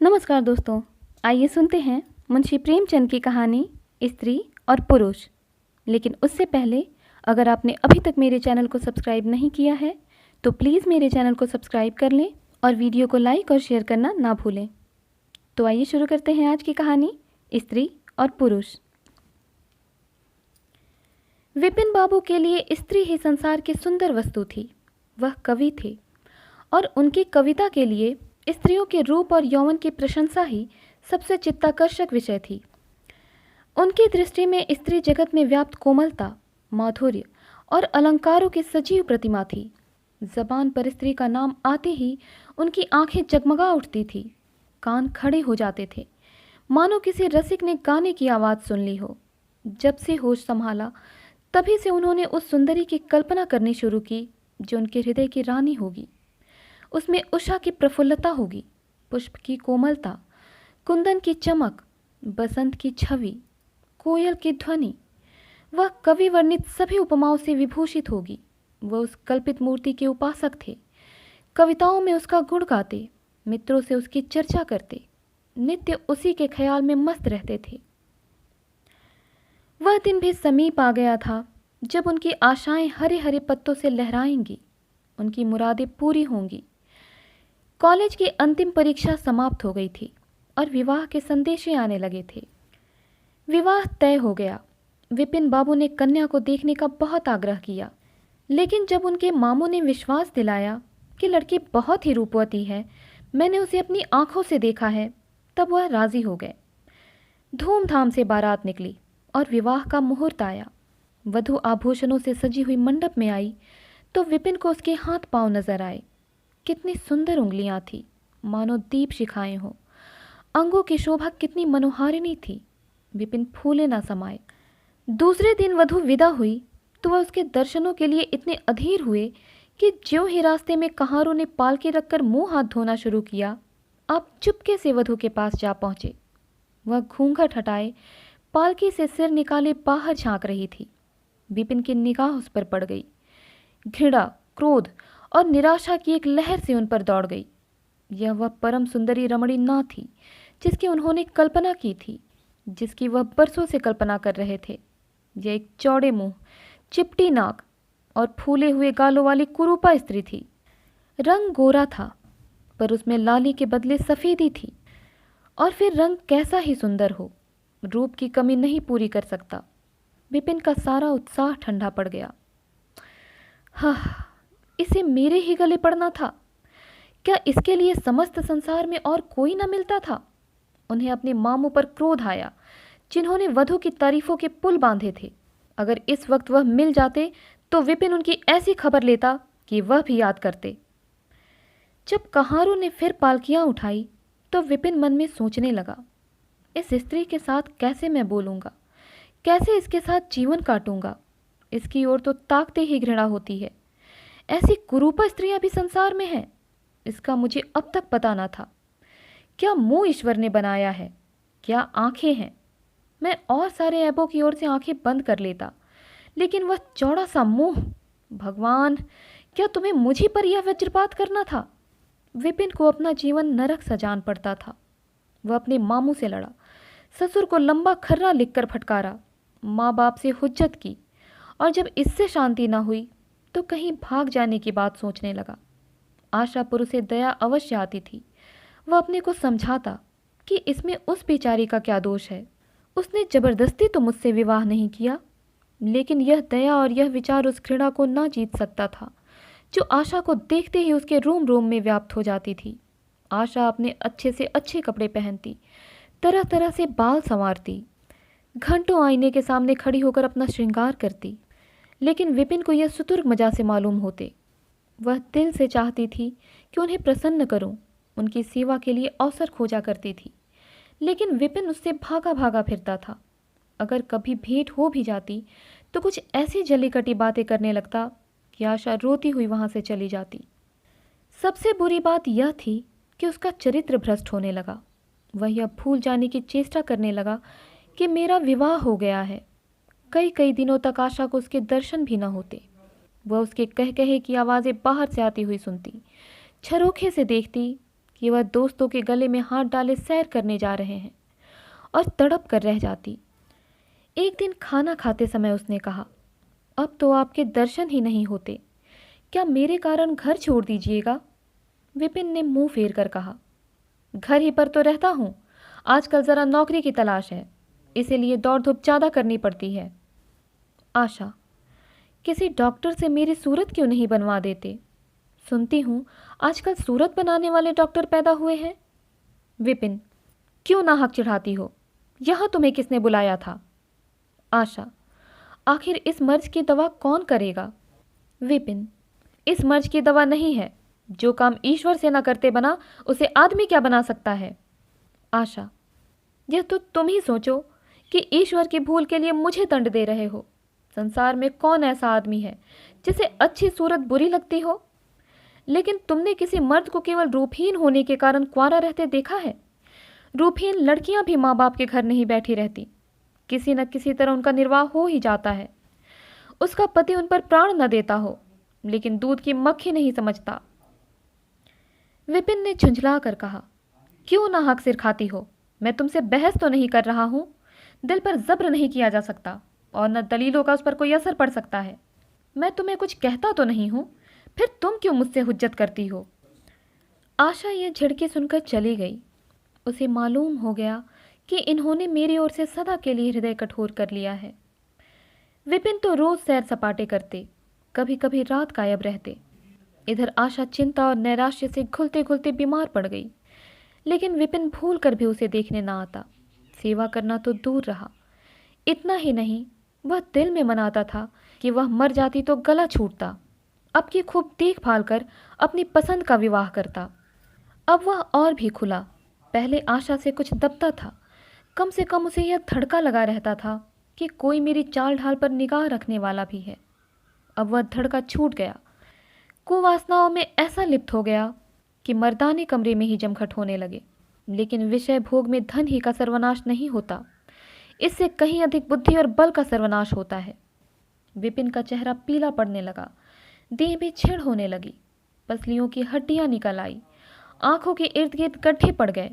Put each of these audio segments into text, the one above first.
नमस्कार दोस्तों, आइए सुनते हैं मुंशी प्रेमचंद की कहानी स्त्री और पुरुष। लेकिन उससे पहले अगर आपने अभी तक मेरे चैनल को सब्सक्राइब नहीं किया है तो प्लीज़ मेरे चैनल को सब्सक्राइब कर लें और वीडियो को लाइक और शेयर करना ना भूलें। तो आइए शुरू करते हैं आज की कहानी स्त्री और पुरुष। विपिन बाबू के लिए स्त्री ही संसार की सुंदर वस्तु थी। वह कवि थे और उनकी कविता के लिए स्त्रियों के रूप और यौवन की प्रशंसा ही सबसे चित्ताकर्षक विषय थी। उनकी दृष्टि में स्त्री जगत में व्याप्त कोमलता, माधुर्य और अलंकारों की सजीव प्रतिमा थी। जबान पर स्त्री का नाम आते ही उनकी आंखें जगमगा उठती थी, कान खड़े हो जाते थे, मानो किसी रसिक ने गाने की आवाज़ सुन ली हो। जब से होश संभाला तभी से उन्होंने उस सुंदरी की कल्पना करनी शुरू की जो उनके हृदय की रानी होगी। उसमें उषा की प्रफुल्लता होगी, पुष्प की कोमलता, कुंदन की चमक, बसंत की छवि, कोयल की ध्वनि। वह कवि वर्णित सभी उपमाओं से विभूषित होगी। वह उस कल्पित मूर्ति के उपासक थे। कविताओं में उसका गुण गाते, मित्रों से उसकी चर्चा करते, नित्य उसी के ख्याल में मस्त रहते थे। वह दिन भी समीप आ गया था जब उनकी आशाएं हरे हरे पत्तों से लहराएंगी, उनकी मुरादें पूरी होंगी। कॉलेज की अंतिम परीक्षा समाप्त हो गई थी और विवाह के संदेशे आने लगे थे। विवाह तय हो गया। विपिन बाबू ने कन्या को देखने का बहुत आग्रह किया, लेकिन जब उनके मामू ने विश्वास दिलाया कि लड़की बहुत ही रूपवती है, मैंने उसे अपनी आंखों से देखा है, तब वह राजी हो गए। धूमधाम से बारात निकली और विवाह का मुहूर्त आया। वधू आभूषणों से सजी हुई मंडप में आई तो विपिन को उसके हाथ पांव नजर आए। कितनी सुंदर उंगलियां थी, मानो दीप शिखाएं हो। अंगों की शोभा कितनी मनोहारिणी थी, विपिन फूले ना समाये। दूसरे दिन वधू विदा हुई तो वह उसके दर्शनों के लिए इतने अधीर हुए कि ज्यों ही रास्ते में कहारों ने पालकी रखकर मुंह हाथ धोना शुरू किया, आप चुपके से वधू के पास जा पहुंचे। वह घूंघट हटाए पालकी से सिर निकाले बाहर झांक रही थी। विपिन की निगाह उस पर पड़ गई। घृणा, क्रोध और निराशा की एक लहर से उन पर दौड़ गई। यह वह परम सुंदरी रमणी ना थी जिसकी उन्होंने कल्पना की थी, जिसकी वह बरसों से कल्पना कर रहे थे। यह एक चौड़े मुंह, चिपटी नाक और फूले हुए गालों वाली कुरूपा स्त्री थी। रंग गोरा था पर उसमें लाली के बदले सफेदी थी। और फिर रंग कैसा ही सुंदर हो, रूप की कमी नहीं पूरी कर सकता। विपिन का सारा उत्साह ठंडा पड़ गया। हाँ, इसे मेरे ही गले पड़ना था। क्या इसके लिए समस्त संसार में और कोई न मिलता था? उन्हें अपने मामू पर क्रोध आया, जिन्होंने वधू की तारीफों के पुल बांधे थे। अगर इस वक्त वह मिल जाते तो विपिन उनकी ऐसी खबर लेता कि वह भी याद करते। जब कहारों ने फिर पालकियां उठाई तो विपिन मन में सोचने लगा, इस स्त्री के साथ कैसे मैं बोलूंगा, कैसे इसके साथ जीवन काटूंगा। इसकी ओर तो ताकते ही घृणा होती है। ऐसी कुरूपा स्त्रियां भी संसार में हैं, इसका मुझे अब तक पता ना था। क्या मुंह ईश्वर ने बनाया है, क्या आंखें हैं। मैं और सारे ऐबों की ओर से आंखें बंद कर लेता, लेकिन वह चौड़ा सा मुंह। भगवान, क्या तुम्हें मुझी पर यह वज्रपात करना था? विपिन को अपना जीवन नरक सा जान पड़ता था। वह अपने मामू से लड़ा, ससुर को लंबा खर्रा लिखकर फटकारा, माँ बाप से हुज्जत की, और जब इससे शांति न हुई तो कहीं भाग जाने की बात सोचने लगा। आशापुर से दया अवश्य आती थी। वह अपने को समझाता कि इसमें उस बेचारी का क्या दोष है। उसने जबरदस्ती तो मुझसे विवाह नहीं किया, लेकिन यह दया और यह विचार उस घृणा को ना जीत सकता था जो आशा को देखते ही उसके रोम रोम में व्याप्त हो जाती थी। आशा अपने अच्छे से अच्छे कपड़े पहनती, तरह तरह से बाल संवारती, घंटों आईने के सामने खड़ी होकर अपना श्रृंगार करती, लेकिन विपिन को यह सुतुर्ग मजा से मालूम होते। वह दिल से चाहती थी कि उन्हें प्रसन्न करूं, उनकी सेवा के लिए अवसर खोजा करती थी, लेकिन विपिन उससे भागा भागा फिरता था। अगर कभी भेंट हो भी जाती तो कुछ ऐसी जली कटी बातें करने लगता कि आशा रोती हुई वहां से चली जाती। सबसे बुरी बात यह थी कि उसका चरित्र भ्रष्ट होने लगा। वह यह भूल जाने की चेष्टा करने लगा कि मेरा विवाह हो गया है। कई कई दिनों तक आशा को उसके दर्शन भी न होते। वह उसके कह कहे की आवाज़ें बाहर से आती हुई सुनती, झरोखे से देखती कि वह दोस्तों के गले में हाथ डाले सैर करने जा रहे हैं, और तड़प कर रह जाती। एक दिन खाना खाते समय उसने कहा, अब तो आपके दर्शन ही नहीं होते, क्या मेरे कारण घर छोड़ दीजिएगा? विपिन ने मुंह फेर कर कहा, घर ही पर तो रहता हूं, आजकल जरा नौकरी की तलाश है, इसीलिए दौड़ धूप ज़्यादा करनी पड़ती है। आशा, किसी डॉक्टर से मेरी सूरत क्यों नहीं बनवा देते? सुनती हूँ आजकल सूरत बनाने वाले डॉक्टर पैदा हुए हैं। विपिन, क्यों नाहक चिढ़ाती हो? यहाँ तुम्हें किसने बुलाया था? आशा, आखिर इस मर्ज की दवा कौन करेगा? विपिन, इस मर्ज की दवा नहीं है, जो काम ईश्वर से न करते बना उसे आदमी क्या बना सकता है? आशा, यह तो तुम ही सोचो कि ईश्वर की भूल के लिए मुझे दंड दे रहे हो। संसार में कौन ऐसा आदमी है जिसे अच्छी सूरत बुरी लगती हो? लेकिन तुमने किसी मर्द को केवल रूपहीन होने के कारण कुंवारा रहते देखा है? रूपहीन लड़कियां भी माँ बाप के घर नहीं बैठी रहती, किसी न किसी तरह उनका निर्वाह हो ही जाता है। उसका पति उन पर प्राण न देता हो, लेकिन दूध की मक्खी नहीं समझता। विपिन ने झुंझला कर कहा, क्यों नाहक सिर खाती हो? मैं तुमसे बहस तो नहीं कर रहा हूं। दिल पर जब्र नहीं किया जा सकता, और न दलीलों का उस पर कोई असर पड़ सकता है। मैं तुम्हें कुछ कहता तो नहीं हूं, फिर तुम क्यों मुझसे हुज्जत करती हो? आशा ये झिड़के सुनकर चली गई। उसे मालूम हो गया कि इन्होंने मेरी ओर से सदा के लिए हृदय कठोर कर लिया है। विपिन तो रोज सैर सपाटे करते, कभी कभी रात गायब रहते। इधर आशा चिंता और नैराश्य से घुलते घुलते बीमार पड़ गई, लेकिन विपिन भूल कर भी उसे देखने ना आता। सेवा करना तो दूर रहा, इतना ही नहीं, वह दिल में मनाता था कि वह मर जाती तो गला छूटता, अब की खूब देखभाल कर अपनी पसंद का विवाह करता। अब वह और भी खुला। पहले आशा से कुछ दबता था, कम से कम उसे यह धड़का लगा रहता था कि कोई मेरी चाल ढाल पर निगाह रखने वाला भी है। अब वह धड़का छूट गया। कुवासनाओं में ऐसा लिप्त हो गया कि मर्दाने कमरे में ही जमघट होने लगे। लेकिन विषय भोग में धन ही का सर्वनाश नहीं होता, इससे कहीं अधिक बुद्धि और बल का सर्वनाश होता है। विपिन का चेहरा पीला पड़ने लगा, देह में छेड़ होने लगी, पसलियों की हड्डियां निकल आई, आंखों के इर्द गिर्द गड्ढे पड़ गए।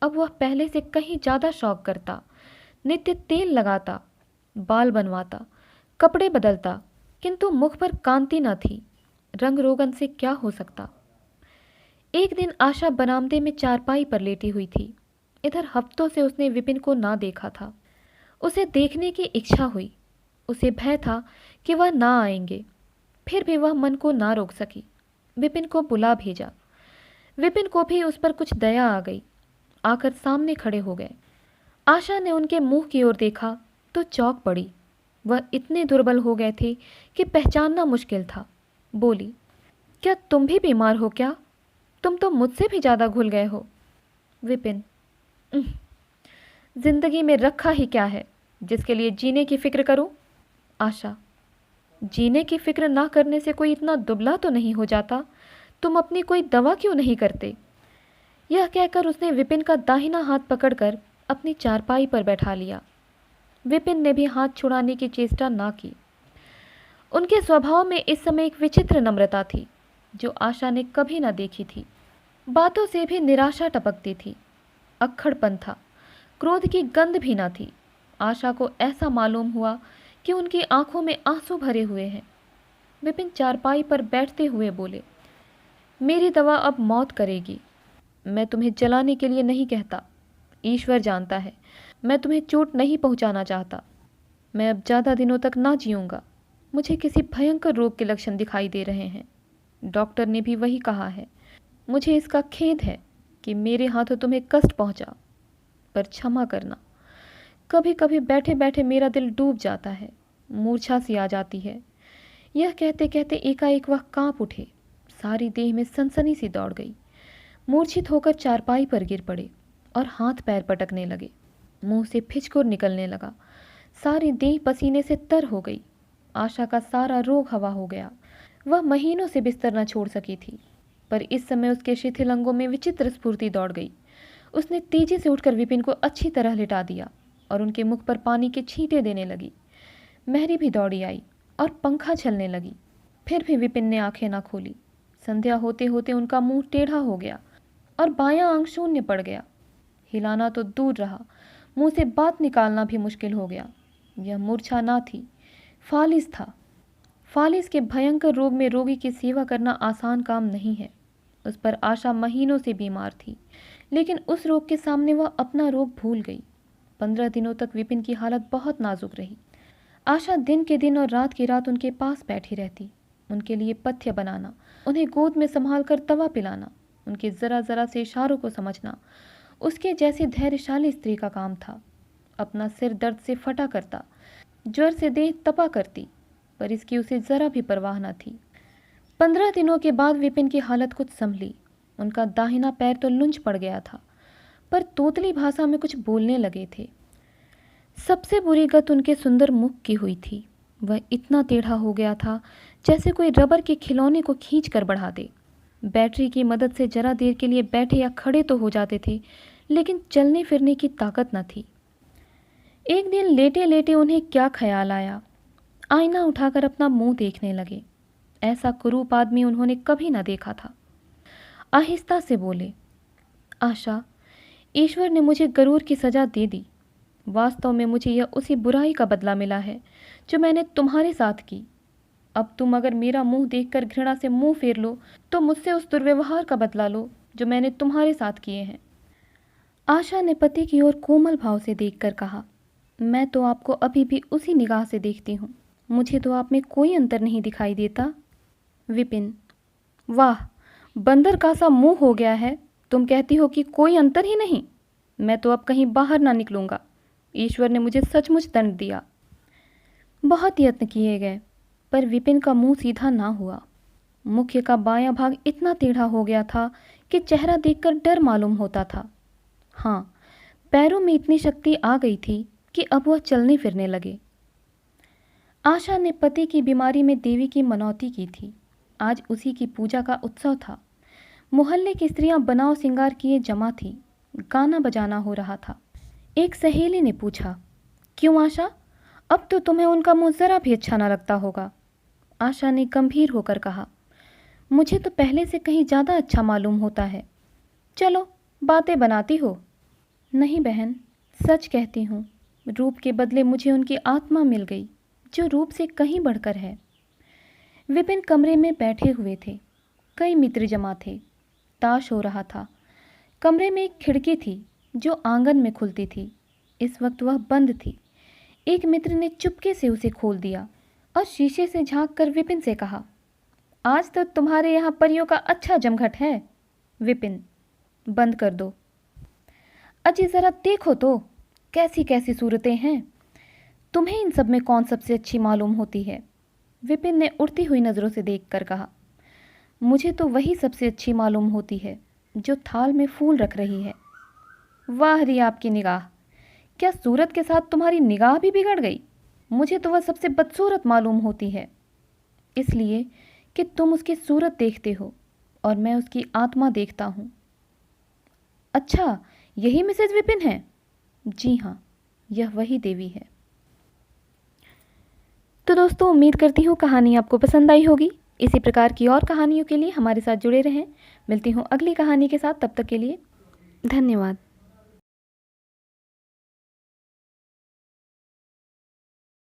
अब वह पहले से कहीं ज्यादा शौक करता, नित्य तेल लगाता, बाल बनवाता, कपड़े बदलता, किंतु मुख पर कांति न थी। रंग रोगन से क्या हो सकता? एक दिन आशा बरामदे में चारपाई पर लेटी हुई थी। इधर हफ्तों से उसने विपिन को ना देखा था। उसे देखने की इच्छा हुई। उसे भय था कि वह ना आएंगे, फिर भी वह मन को ना रोक सकी। विपिन को बुला भेजा। विपिन को भी उस पर कुछ दया आ गई, आकर सामने खड़े हो गए। आशा ने उनके मुंह की ओर देखा तो चौंक पड़ी। वह इतने दुर्बल हो गए थे कि पहचानना मुश्किल था। बोली, क्या तुम भी बीमार हो क्या? तुम तो मुझसे भी ज़्यादा घुल गए हो। विपिन, "उह, जिंदगी में रखा ही क्या है जिसके लिए जीने की फिक्र करूं? आशा, जीने की फिक्र ना करने से कोई इतना दुबला तो नहीं हो जाता? तुम अपनी कोई दवा क्यों नहीं करते?" यह कहकर उसने विपिन का दाहिना हाथ पकड़कर अपनी चारपाई पर बैठा लिया। विपिन ने भी हाथ छुड़ाने की चेष्टा ना की। उनके स्वभाव में इस समय एक विचित्र नम्रता थी जो आशा ने कभी ना देखी थी। बातों से भी निराशा टपकती थी, अक्खड़पन था, क्रोध की गंध भी ना थी। आशा को ऐसा मालूम हुआ कि उनकी आंखों में आंसू भरे हुए हैं। विपिन चारपाई पर बैठते हुए बोले, मेरी दवा अब मौत करेगी। मैं तुम्हें जलाने के लिए नहीं कहता, ईश्वर जानता है मैं तुम्हें चोट नहीं पहुंचाना चाहता। मैं अब ज़्यादा दिनों तक ना जीऊँगा। मुझे किसी भयंकर रोग के लक्षण दिखाई दे रहे हैं। डॉक्टर ने भी वही कहा है। मुझे इसका खेद है कि मेरे हाथों तुम्हें कष्ट पहुंचा, पर क्षमा करना। कभी कभी बैठे बैठे मेरा दिल डूब जाता है, मूर्छा सी आ जाती है। यह कहते कहते एकाएक वह कांप उठे, सारी देह में सनसनी सी दौड़ गई। मूर्छित होकर चारपाई पर गिर पड़े और हाथ पैर पटकने लगे। मुंह से फिचकोर निकलने लगा, सारी देह पसीने से तर हो गई। आशा का सारा रोग हवा हो गया। वह महीनों से बिस्तर न छोड़ सकी थी, पर इस समय उसके शिथिल अंगों में विचित्र स्फूर्ति दौड़ गई। उसने तेजी से उठकर विपिन को अच्छी तरह लिटा दिया और उनके मुख पर पानी के छींटे देने लगी। महरी भी दौड़ी आई और पंखा झलने लगी। फिर भी विपिन ने आंखें ना खोली। संध्या होते होते उनका मुंह टेढ़ा हो गया। और बायां आंख शून्य पड़ गया। हिलाना तो दूर रहा, मुंह से बात निकालना भी मुश्किल हो गया। यह मूर्छा ना थी, फालिस था। फालिस के भयंकर रोग में रोगी की सेवा करना आसान काम नहीं है। उस पर आशा महीनों से बीमार थी, लेकिन उस रोग के सामने वह अपना रोग भूल गई। 15 दिनों तक विपिन की हालत बहुत नाजुक रही। आशा दिन के दिन और रात की रात उनके पास बैठी रहती, उनके लिए पथ्य बनाना, उन्हें गोद में संभाल कर दवा पिलाना, उनके जरा जरा से इशारों को समझना उसके जैसी धैर्यशाली स्त्री का काम था। अपना सिर दर्द से फटा करता, ज्वर से देह तपा करती, पर इसकी उसे जरा भी परवाह न थी। 15 दिनों के बाद विपिन की हालत कुछ संभली। उनका दाहिना पैर तो लुंज पड़ गया था, पर तोतली भाषा में कुछ बोलने लगे थे। सबसे बुरी गत उनके सुंदर मुख की हुई थी। वह इतना टेढ़ा हो गया था जैसे कोई रबर के खिलौने को खींच कर बढ़ा दे। बैटरी की मदद से जरा देर के लिए बैठे या खड़े तो हो जाते थे, लेकिन चलने फिरने की ताकत न थी। एक दिन लेटे लेटे उन्हें क्या ख्याल आया, आईना उठाकर अपना मुंह देखने लगे। ऐसा कुरूप आदमी उन्होंने कभी न देखा था। आहिस्ता से बोले, आशा, ईश्वर ने मुझे गरूर की सजा दे दी। वास्तव में मुझे यह उसी बुराई का बदला मिला है जो मैंने तुम्हारे साथ की। अब तुम अगर मेरा मुंह देखकर घृणा से मुंह फेर लो तो मुझसे उस दुर्व्यवहार का बदला लो जो मैंने तुम्हारे साथ किए हैं। आशा ने पति की ओर कोमल भाव से देखकर कहा, मैं तो आपको अभी भी उसी निगाह से देखती हूँ, मुझे तो आप में कोई अंतर नहीं दिखाई देता। विपिन, वाह, बंदर का सा मुंह हो गया है। तुम कहती हो कि कोई अंतर ही नहीं। मैं तो अब कहीं बाहर ना निकलूंगा। ईश्वर ने मुझे सचमुच दंड दिया। बहुत यत्न किए गए, पर विपिन का मुंह सीधा ना हुआ। मुख्य का बायां भाग इतना टेढ़ा हो गया था कि चेहरा देखकर डर मालूम होता था। हाँ, पैरों में इतनी शक्ति आ गई थी कि अब वह चलने फिरने लगे। आशा ने पति की बीमारी में देवी की मनौती की थी। आज उसी की पूजा का उत्सव था। मोहल्ले की स्त्रियां बनाव सिंगार किए जमा थी। गाना बजाना हो रहा था। एक सहेली ने पूछा, क्यों आशा, अब तो तुम्हें उनका मुंह जरा भी अच्छा ना लगता होगा। आशा ने गंभीर होकर कहा, मुझे तो पहले से कहीं ज़्यादा अच्छा मालूम होता है। चलो, बातें बनाती हो। नहीं बहन, सच कहती हूँ, रूप के बदले मुझे उनकी आत्मा मिल गई, जो रूप से कहीं बढ़कर है। विपिन कमरे में बैठे हुए थे। कई मित्र जमा थे। ताश हो रहा था। कमरे में एक खिड़की थी जो आंगन में खुलती थी। इस वक्त वह बंद थी। एक मित्र ने चुपके से उसे खोल दिया और शीशे से झांक कर विपिन से कहा, आज तो तुम्हारे यहाँ परियों का अच्छा जमघट है। विपिन, बंद कर दो। अजी ज़रा देखो तो, कैसी कैसी सूरतें हैं। तुम्हें इन सब में कौन सबसे अच्छी मालूम होती है। विपिन ने उड़ती हुई नज़रों से देखकर कहा, मुझे तो वही सबसे अच्छी मालूम होती है जो थाल में फूल रख रही है। वाह री आपकी निगाह, क्या सूरत के साथ तुम्हारी निगाह भी बिगड़ गई। मुझे तो वह सबसे बदसूरत मालूम होती है, इसलिए कि तुम उसकी सूरत देखते हो और मैं उसकी आत्मा देखता हूँ। अच्छा, यही मिसेज विपिन है। जी हाँ, यह वही देवी है। तो दोस्तों, उम्मीद करती हूँ कहानी आपको पसंद आई होगी। इसी प्रकार की और कहानियों के लिए हमारे साथ जुड़े रहें। मिलती हूँ अगली कहानी के साथ, तब तक के लिए धन्यवाद।